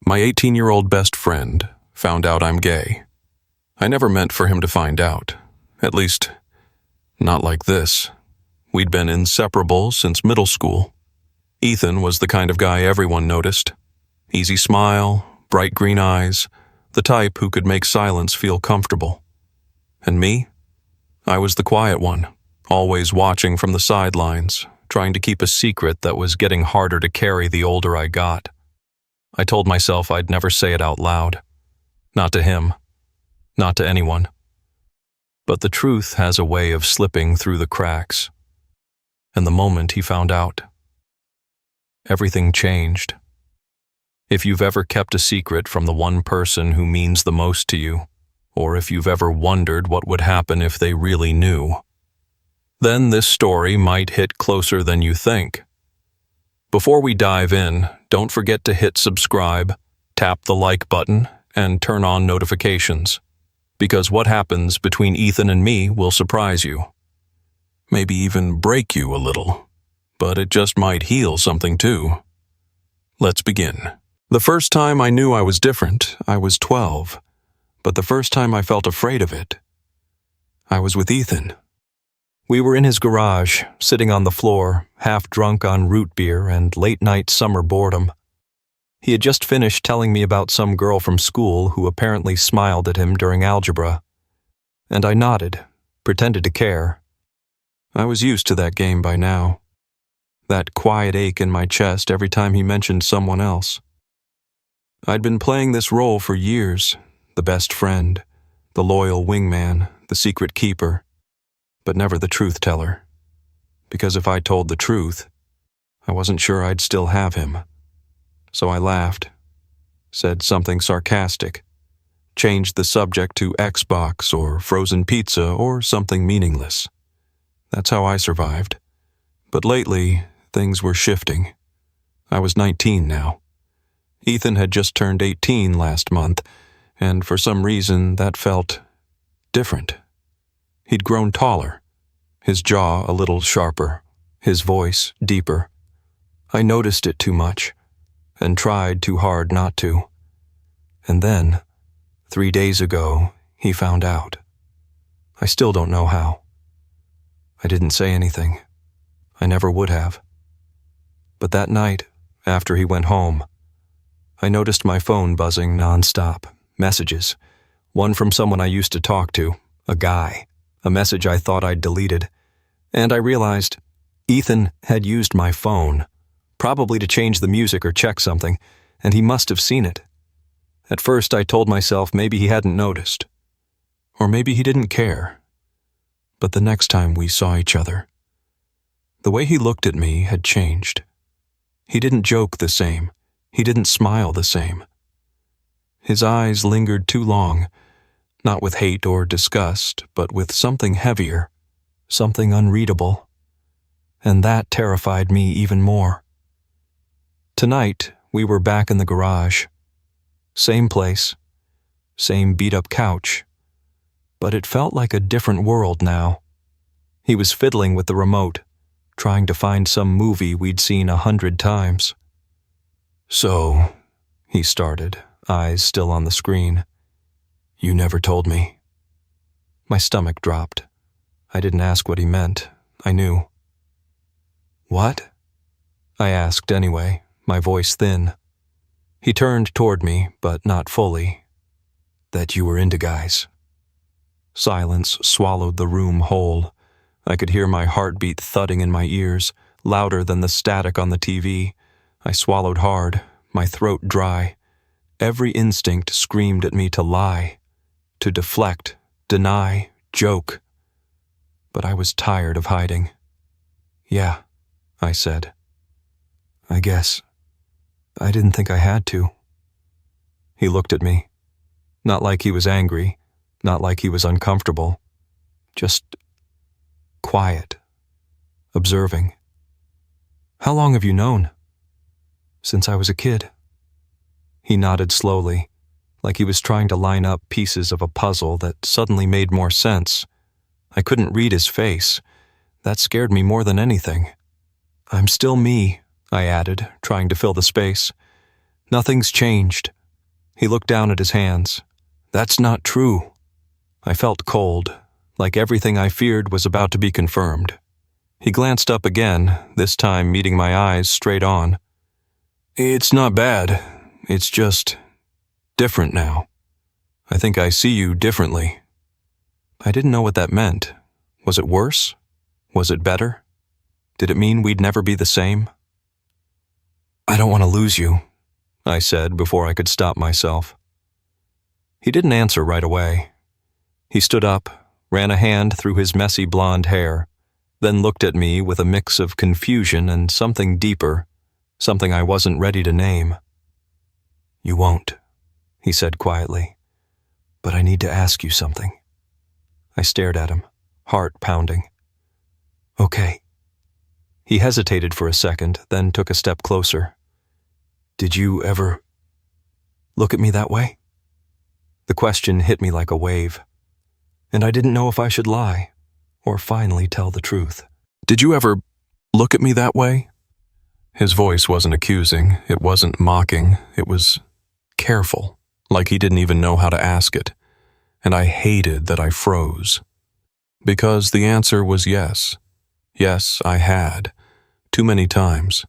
My 18-year-old best friend found out I'm gay. I never meant for him to find out. At least, not like this. We'd been inseparable since middle school. Ethan was the kind of guy everyone noticed. Easy smile, bright green eyes, the type who could make silence feel comfortable. And me? I was the quiet one, always watching from the sidelines, trying to keep a secret that was getting harder to carry the older I got. I told myself I'd never say it out loud. Not to him. Not to anyone. But the truth has a way of slipping through the cracks. And the moment he found out, everything changed. If you've ever kept a secret from the one person who means the most to you, or if you've ever wondered what would happen if they really knew, then this story might hit closer than you think. Before we dive in, don't forget to hit subscribe, tap the like button, and turn on notifications, because what happens between Ethan and me will surprise you. Maybe even break you a little, but it just might heal something too. Let's begin. The first time I knew I was different, I was 12, but the first time I felt afraid of it, I was with Ethan. We were in his garage, sitting on the floor, half drunk on root beer and late-night summer boredom. He had just finished telling me about some girl from school who apparently smiled at him during algebra. And I nodded, pretended to care. I was used to that game by now. That quiet ache in my chest every time he mentioned someone else. I'd been playing this role for years, the best friend, the loyal wingman, the secret keeper, but never the truth teller. Because if I told the truth, I wasn't sure I'd still have him. So I laughed, said something sarcastic, changed the subject to Xbox or frozen pizza or something meaningless. That's how I survived. But lately, things were shifting. I was 19 now. Ethan had just turned 18 last month, and for some reason that felt different. He'd grown taller, his jaw a little sharper, his voice deeper. I noticed it too much, and tried too hard not to. And then, 3 days ago, he found out. I still don't know how. I didn't say anything. I never would have. But that night, after he went home, I noticed my phone buzzing nonstop. Messages. One from someone I used to talk to, a guy. A message I thought I'd deleted. And I realized Ethan had used my phone, probably to change the music or check something, and he must have seen it. At first I told myself maybe he hadn't noticed. Or maybe he didn't care. But the next time we saw each other, the way he looked at me had changed. He didn't joke the same. He didn't smile the same. His eyes lingered too long, not with hate or disgust, but with something heavier, something unreadable. And that terrified me even more. Tonight, we were back in the garage. Same place, same beat-up couch, but it felt like a different world now. He was fiddling with the remote, trying to find some movie we'd seen 100 times. "So," he started, eyes still on the screen, "you never told me." My stomach dropped. I didn't ask what he meant. I knew. "What?" I asked anyway, my voice thin. He turned toward me, but not fully. "That you were into guys." Silence swallowed the room whole. I could hear my heartbeat thudding in my ears, louder than the static on the TV. I swallowed hard, my throat dry. Every instinct screamed at me to lie, to deflect, deny, joke. But I was tired of hiding. "Yeah," I said. "I guess. I didn't think I had to." He looked at me. Not like he was angry, not like he was uncomfortable. Just quiet, observing. "How long have you known?" "Since I was a kid." He nodded slowly, like he was trying to line up pieces of a puzzle that suddenly made more sense. I couldn't read his face. That scared me more than anything. "I'm still me," I added, trying to fill the space. "Nothing's changed. He looked down at his hands. That's not true. I felt cold, like everything I feared was about to be confirmed. He glanced up again, this time meeting my eyes straight on. It's not bad. It's just different now. I think I see you differently. I didn't know what that meant. Was it worse? Was it better? Did it mean we'd never be the same? I don't want to lose you, I said before I could stop myself. He didn't answer right away. He stood up, ran a hand through his messy blonde hair, then looked at me with a mix of confusion and something deeper, something I wasn't ready to name. You won't, he said quietly, but I need to ask you something. I stared at him, heart pounding. Okay. He hesitated for a second, then took a step closer. Did you ever look at me that way? The question hit me like a wave, and I didn't know if I should lie or finally tell the truth. Did you ever look at me that way? His voice wasn't accusing, it wasn't mocking, it was careful, like he didn't even know how to ask it, and I hated that I froze. Because the answer was yes. Yes, I had. Too many times.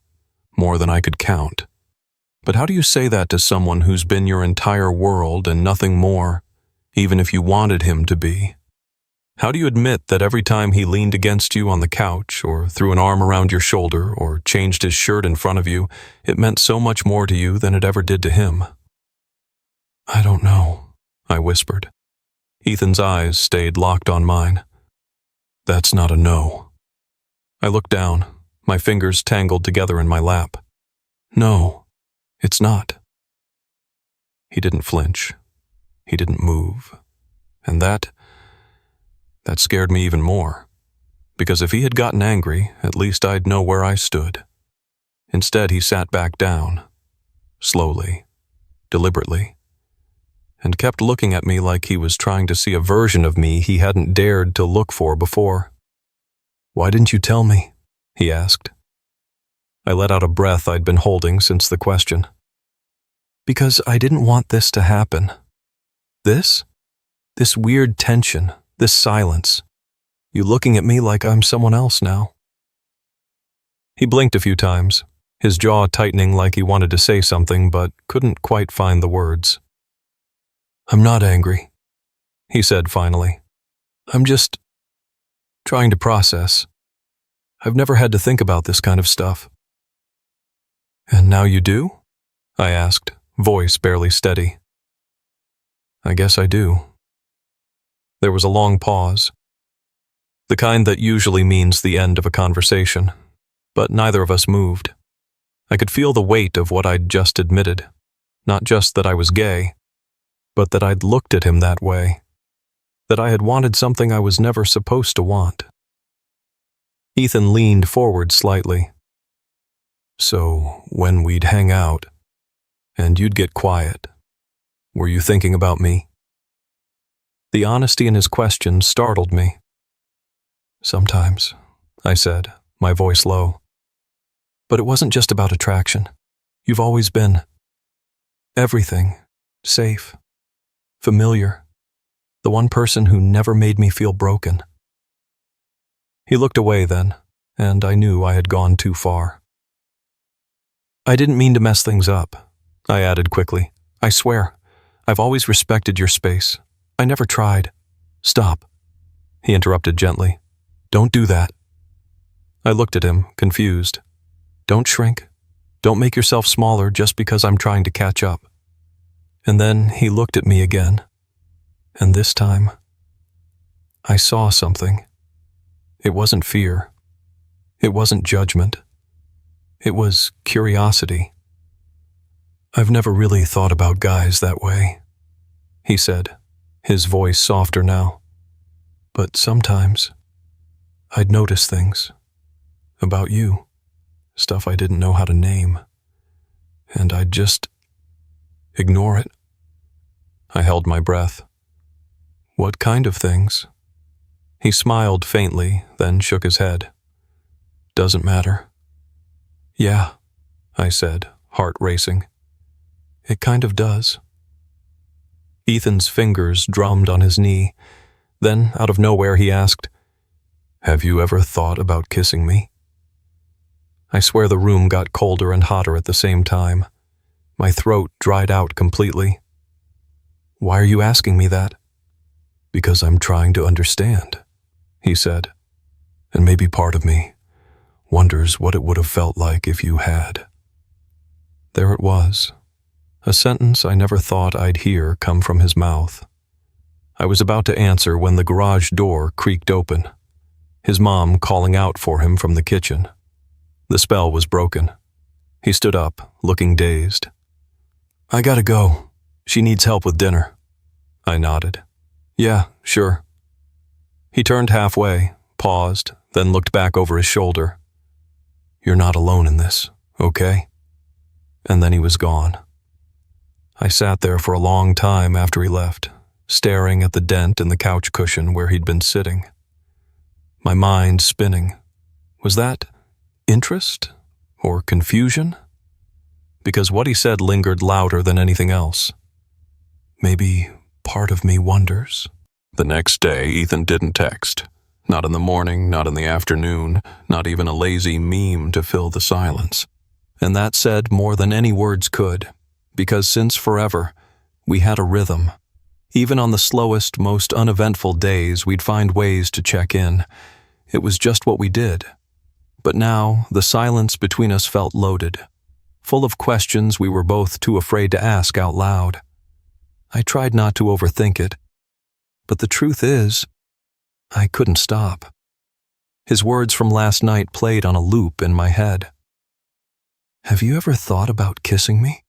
More than I could count. But how do you say that to someone who's been your entire world and nothing more, even if you wanted him to be? How do you admit that every time he leaned against you on the couch, or threw an arm around your shoulder, or changed his shirt in front of you, it meant so much more to you than it ever did to him? I don't know, I whispered. Ethan's eyes stayed locked on mine. That's not a no. I looked down, my fingers tangled together in my lap. No, it's not. He didn't flinch. He didn't move. And that scared me even more. Because if he had gotten angry, at least I'd know where I stood. Instead, he sat back down, slowly, deliberately, and kept looking at me like he was trying to see a version of me he hadn't dared to look for before. Why didn't you tell me? He asked. I let out a breath I'd been holding since the question. Because I didn't want this to happen. This weird tension, this silence. You looking at me like I'm someone else now. He blinked a few times, his jaw tightening like he wanted to say something but couldn't quite find the words. I'm not angry, he said finally. I'm just trying to process. I've never had to think about this kind of stuff. And now you do? I asked, voice barely steady. I guess I do. There was a long pause. The kind that usually means the end of a conversation, but neither of us moved. I could feel the weight of what I'd just admitted. Not just that I was gay, but that I'd looked at him that way. That I had wanted something I was never supposed to want. Ethan leaned forward slightly. So, when we'd hang out, and you'd get quiet, were you thinking about me? The honesty in his question startled me. Sometimes, I said, my voice low. But it wasn't just about attraction. You've always been everything, safe, familiar, the one person who never made me feel broken. He looked away then, and I knew I had gone too far. I didn't mean to mess things up, I added quickly. I swear, I've always respected your space. I never tried. Stop, he interrupted gently. Don't do that. I looked at him, confused. Don't shrink. Don't make yourself smaller just because I'm trying to catch up. And then he looked at me again. And this time, I saw something. It wasn't fear. It wasn't judgment. It was curiosity. I've never really thought about guys that way, he said, his voice softer now. But sometimes, I'd notice things about you, stuff I didn't know how to name, and I'd just ignore it. I held my breath. What kind of things? He smiled faintly, then shook his head. Doesn't matter. Yeah, I said, heart racing. It kind of does. Ethan's fingers drummed on his knee. Then, out of nowhere, he asked, "Have you ever thought about kissing me?" I swear the room got colder and hotter at the same time. My throat dried out completely. "Why are you asking me that?" "Because I'm trying to understand," he said. "And maybe part of me wonders what it would have felt like if you had." There it was, a sentence I never thought I'd hear come from his mouth. I was about to answer when the garage door creaked open, his mom calling out for him from the kitchen. The spell was broken. He stood up, looking dazed. "I gotta go. She needs help with dinner." I nodded. "Yeah, sure." He turned halfway, paused, then looked back over his shoulder. "You're not alone in this, okay?" And then he was gone. I sat there for a long time after he left, staring at the dent in the couch cushion where he'd been sitting. My mind spinning. Was that interest or confusion? Because what he said lingered louder than anything else. Maybe part of me wonders. The next day, Ethan didn't text. Not in the morning, not in the afternoon, not even a lazy meme to fill the silence. And that said more than any words could, because since forever, we had a rhythm. Even on the slowest, most uneventful days, we'd find ways to check in. It was just what we did. But now, the silence between us felt loaded, full of questions we were both too afraid to ask out loud. I tried not to overthink it, but the truth is, I couldn't stop. His words from last night played on a loop in my head. "Have you ever thought about kissing me?"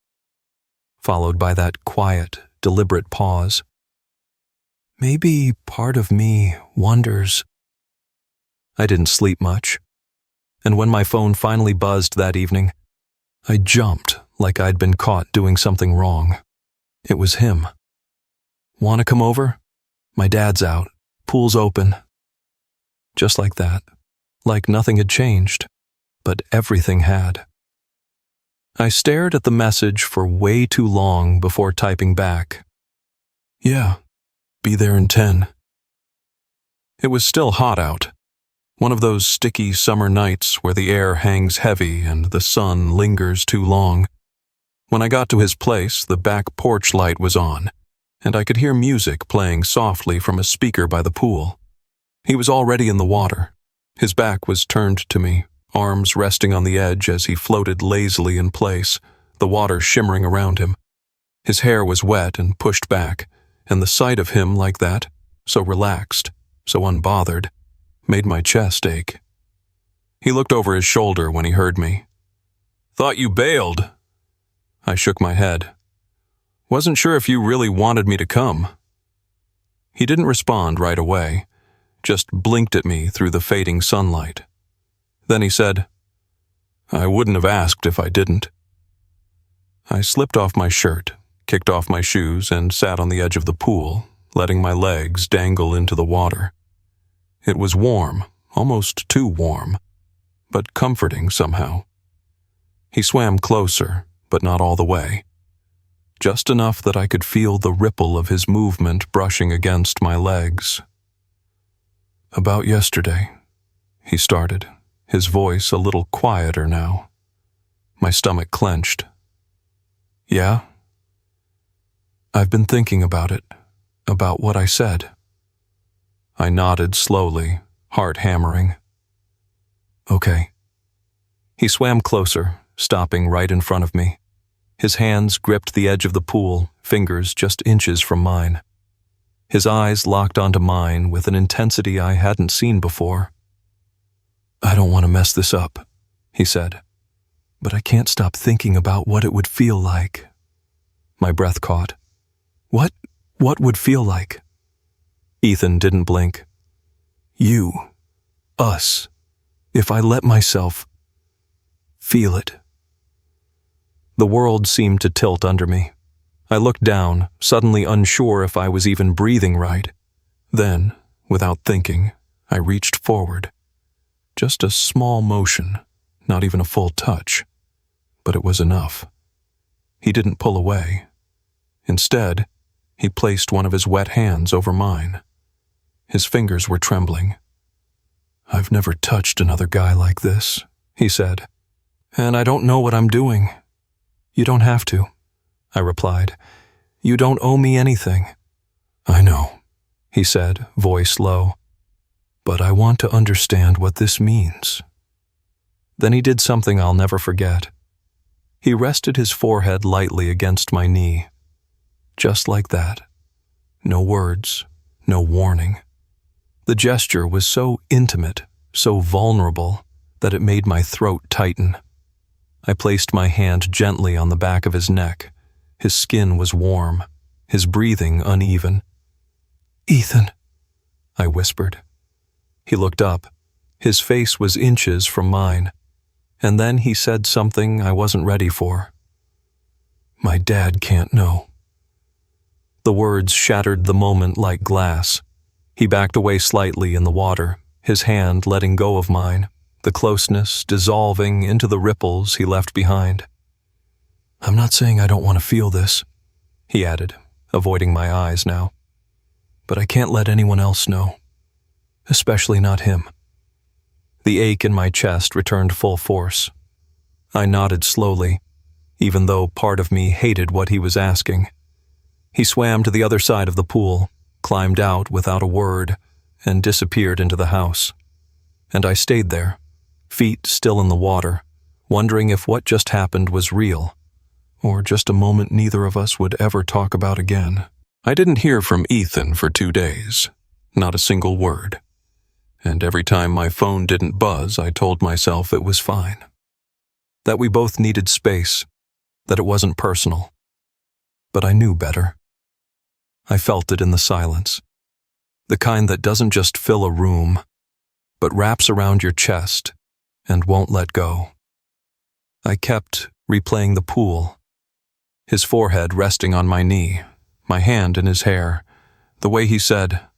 Followed by that quiet, deliberate pause. "Maybe part of me wonders." I didn't sleep much, and when my phone finally buzzed that evening, I jumped like I'd been caught doing something wrong. It was him. "Want to come over? My dad's out. Pool's open." Just like that, like nothing had changed, but everything had. I stared at the message for way too long before typing back, "Yeah, be there in 10. It was still hot out. One of those sticky summer nights where the air hangs heavy and the sun lingers too long. When I got to his place, the back porch light was on, and I could hear music playing softly from a speaker by the pool. He was already in the water. His back was turned to me, arms resting on the edge as he floated lazily in place, the water shimmering around him. His hair was wet and pushed back, and the sight of him like that, so relaxed, so unbothered, made my chest ache. He looked over his shoulder when he heard me. "Thought you bailed." I shook my head. "Wasn't sure if you really wanted me to come." He didn't respond right away, just blinked at me through the fading sunlight. Then he said, "I wouldn't have asked if I didn't." I slipped off my shirt, kicked off my shoes, and sat on the edge of the pool, letting my legs dangle into the water. It was warm, almost too warm, but comforting somehow. He swam closer, but not all the way. Just enough that I could feel the ripple of his movement brushing against my legs. "About yesterday," he started, his voice a little quieter now. My stomach clenched. "Yeah?" "I've been thinking about it, about what I said." I nodded slowly, heart hammering. "Okay." He swam closer, stopping right in front of me. His hands gripped the edge of the pool, fingers just inches from mine. His eyes locked onto mine with an intensity I hadn't seen before. "I don't want to mess this up," he said, "but I can't stop thinking about what it would feel like." My breath caught. What would feel like? Ethan didn't blink. "You. Us. If I let myself feel it." The world seemed to tilt under me. I looked down, suddenly unsure if I was even breathing right. Then, without thinking, I reached forward. Just a small motion, not even a full touch. But it was enough. He didn't pull away. Instead, He placed one of his wet hands over mine. His fingers were trembling. "I've never touched another guy like this," he said. "And I don't know what I'm doing." "You don't have to," I replied. "You don't owe me anything." "I know," he said, voice low. "But I want to understand what this means." Then he did something I'll never forget. He rested his forehead lightly against my knee. Just like that. No words, no warning. The gesture was so intimate, so vulnerable, that it made my throat tighten. I placed my hand gently on the back of his neck. His skin was warm, his breathing uneven. "Ethan," I whispered. He looked up. His face was inches from mine. And then he said something I wasn't ready for. "My dad can't know." The words shattered the moment like glass. He backed away slightly in the water, his hand letting go of mine, the closeness dissolving into the ripples he left behind. "I'm not saying I don't want to feel this," he added, avoiding my eyes now. "But I can't let anyone else know. Especially not him." The ache in my chest returned full force. I nodded slowly, even though part of me hated what he was asking. He swam to the other side of the pool, climbed out without a word, and disappeared into the house. And I stayed there, feet still in the water, wondering if what just happened was real, or just a moment neither of us would ever talk about again. I didn't hear from Ethan for 2 days, not a single word. And every time my phone didn't buzz, I told myself it was fine. That we both needed space, that it wasn't personal. But I knew better. I felt it in the silence, the kind that doesn't just fill a room, but wraps around your chest and won't let go. I kept replaying the pool, his forehead resting on my knee, my hand in his hair, the way he said,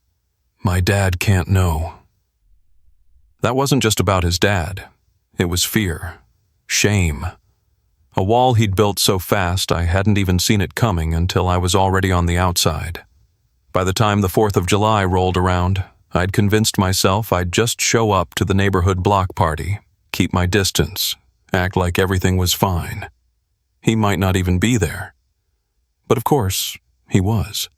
"My dad can't know." That wasn't just about his dad. It was fear, shame. A wall he'd built so fast I hadn't even seen it coming until I was already on the outside. By the time the 4th of July rolled around, I'd convinced myself I'd just show up to the neighborhood block party, keep my distance, act like everything was fine. He might not even be there. But of course, he was.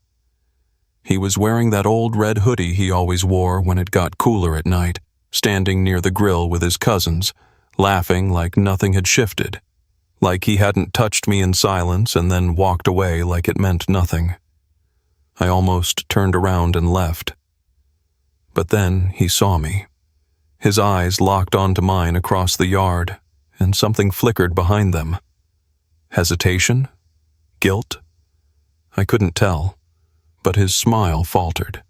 He was wearing that old red hoodie he always wore when it got cooler at night, standing near the grill with his cousins, laughing like nothing had shifted, like he hadn't touched me in silence and then walked away like it meant nothing. I almost turned around and left. But then he saw me. His eyes locked onto mine across the yard, and something flickered behind them. Hesitation? Guilt? I couldn't tell, but his smile faltered.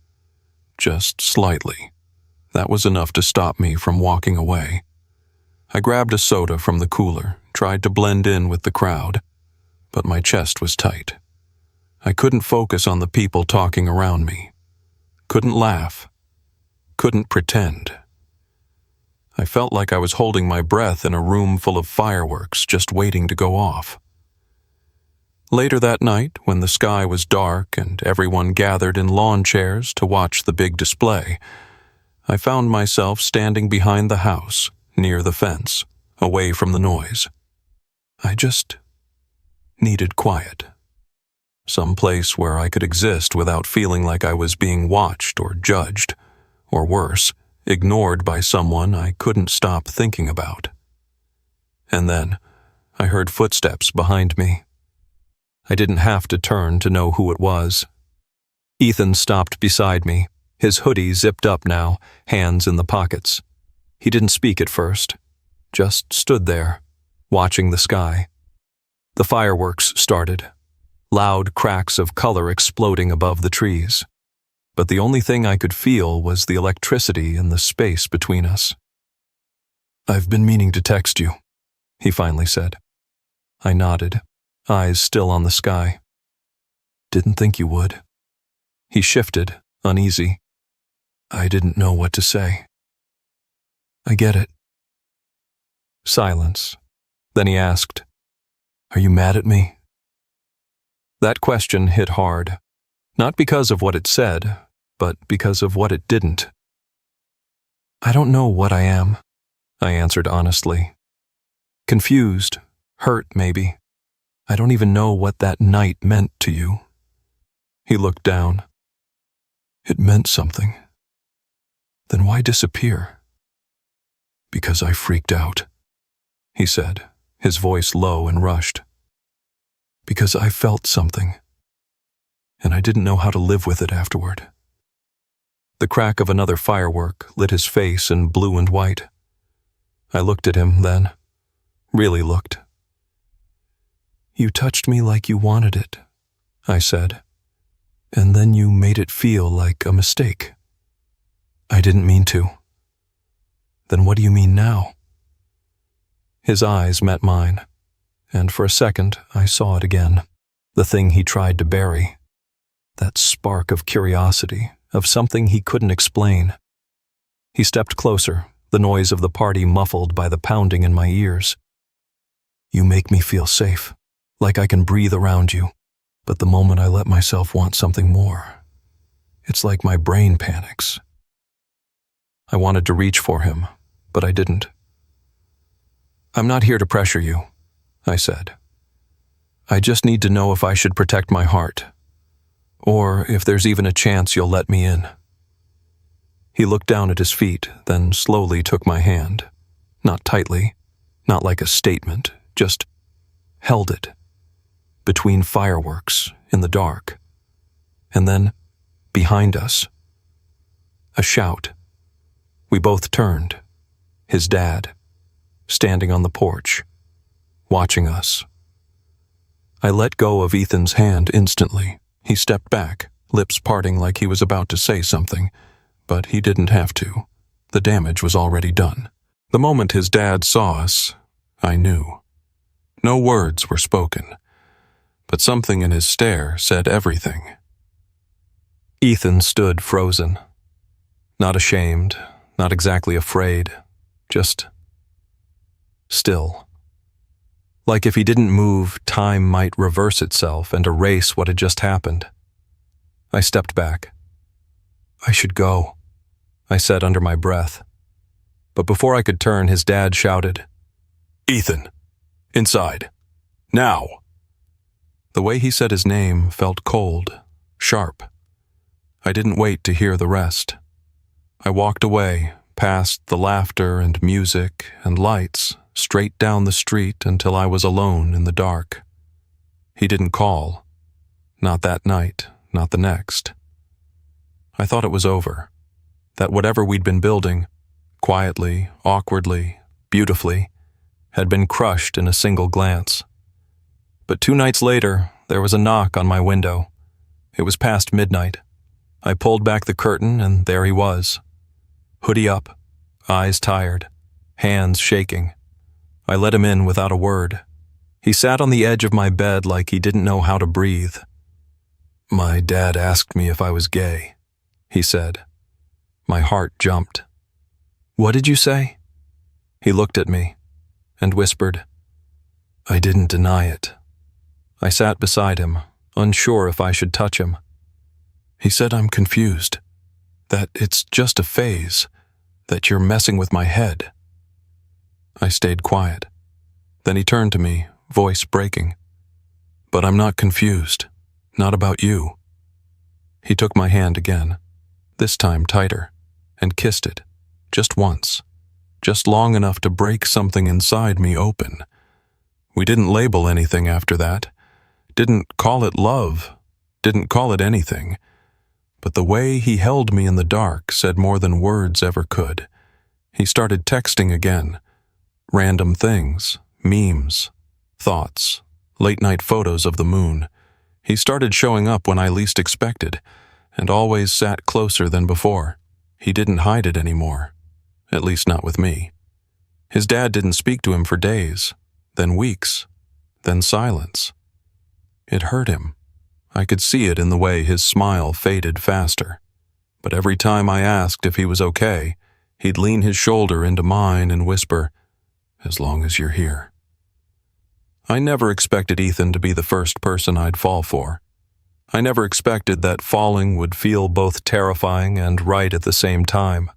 Just slightly. That was enough to stop me from walking away. I grabbed a soda from the cooler, tried to blend in with the crowd, but my chest was tight. I couldn't focus on the people talking around me. Couldn't laugh. Couldn't pretend. I felt like I was holding my breath in a room full of fireworks just waiting to go off. Later that night, when the sky was dark and everyone gathered in lawn chairs to watch the big display, I found myself standing behind the house, near the fence, away from the noise. I just needed quiet. Some place where I could exist without feeling like I was being watched or judged, or worse, ignored by someone I couldn't stop thinking about. And then I heard footsteps behind me. I didn't have to turn to know who it was. Ethan stopped beside me, his hoodie zipped up now, hands in the pockets. He didn't speak at first, just stood there, watching the sky. The fireworks started, loud cracks of color exploding above the trees. But the only thing I could feel was the electricity in the space between us. "I've been meaning to text you," he finally said. I nodded, eyes still on the sky. "Didn't think you would." He shifted, uneasy. "I didn't know what to say." "I get it." Silence. Then he asked, "Are you mad at me?" That question hit hard. Not because of what it said, but because of what it didn't. "I don't know what I am," I answered honestly. "Confused, hurt maybe. I don't even know what that night meant to you." He looked down. "It meant something." "Then why disappear?" "Because I freaked out," he said, his voice low and rushed. "Because I felt something, and I didn't know how to live with it afterward." The crack of another firework lit his face in blue and white. I looked at him then, really looked. "You touched me like you wanted it," I said, "and then you made it feel like a mistake." "I didn't mean to." "Then what do you mean now?" His eyes met mine, and for a second I saw it again, the thing he tried to bury, that spark of curiosity, of something he couldn't explain. He stepped closer, the noise of the party muffled by the pounding in my ears. "You make me feel safe, like I can breathe around you, but the moment I let myself want something more, it's like my brain panics." I wanted to reach for him, but I didn't. "I'm not here to pressure you," I said. "I just need to know if I should protect my heart, or if there's even a chance you'll let me in." He looked down at his feet, then slowly took my hand. Not tightly, not like a statement, just held it. Between fireworks, in the dark. And then, behind us, a shout. We both turned. His dad, standing on the porch, watching us. I let go of Ethan's hand instantly. He stepped back, lips parting like he was about to say something, but he didn't have to. The damage was already done. The moment his dad saw us, I knew. No words were spoken, but something in his stare said everything. Ethan stood frozen. Not ashamed, not exactly afraid, just still. Like if he didn't move, time might reverse itself and erase what had just happened. I stepped back. "I should go," I said under my breath. But before I could turn, his dad shouted, "Ethan, inside, now!" The way he said his name felt cold, sharp. I didn't wait to hear the rest. I walked away, past the laughter and music and lights, straight down the street until I was alone in the dark. He didn't call. Not that night, not the next. I thought it was over. That whatever we'd been building, quietly, awkwardly, beautifully, had been crushed in a single glance. But 2 nights later, there was a knock on my window. It was past midnight. I pulled back the curtain, and there he was. Hoodie up, eyes tired, hands shaking. I let him in without a word. He sat on the edge of my bed like he didn't know how to breathe. "My dad asked me if I was gay," he said. My heart jumped. "What did you say?" He looked at me and whispered, "I didn't deny it." I sat beside him, unsure if I should touch him. He said I'm confused, that it's just a phase, that you're messing with my head. I stayed quiet. Then he turned to me, voice breaking. "But I'm not confused, not about you." He took my hand again, this time tighter, and kissed it, just once, just long enough to break something inside me open. We didn't label anything after that, didn't call it love, didn't call it anything. But the way he held me in the dark said more than words ever could. He started texting again. Random things, memes, thoughts, late-night photos of the moon. He started showing up when I least expected, and always sat closer than before. He didn't hide it anymore, at least not with me. His dad didn't speak to him for days, then weeks, then silence. It hurt him. I could see it in the way his smile faded faster. But every time I asked if he was okay, he'd lean his shoulder into mine and whisper, "As long as you're here." I never expected Ethan to be the first person I'd fall for. I never expected that falling would feel both terrifying and right at the same time.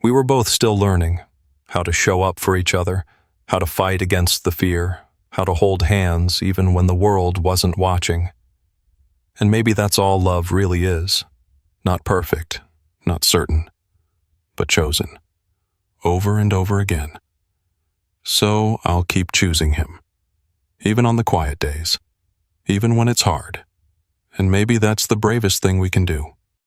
We were both still learning how to show up for each other, how to fight against the fear, how to hold hands even when the world wasn't watching. And maybe that's all love really is. Not perfect, not certain, but chosen. Over and over again. So I'll keep choosing him. Even on the quiet days. Even when it's hard. And maybe that's the bravest thing we can do.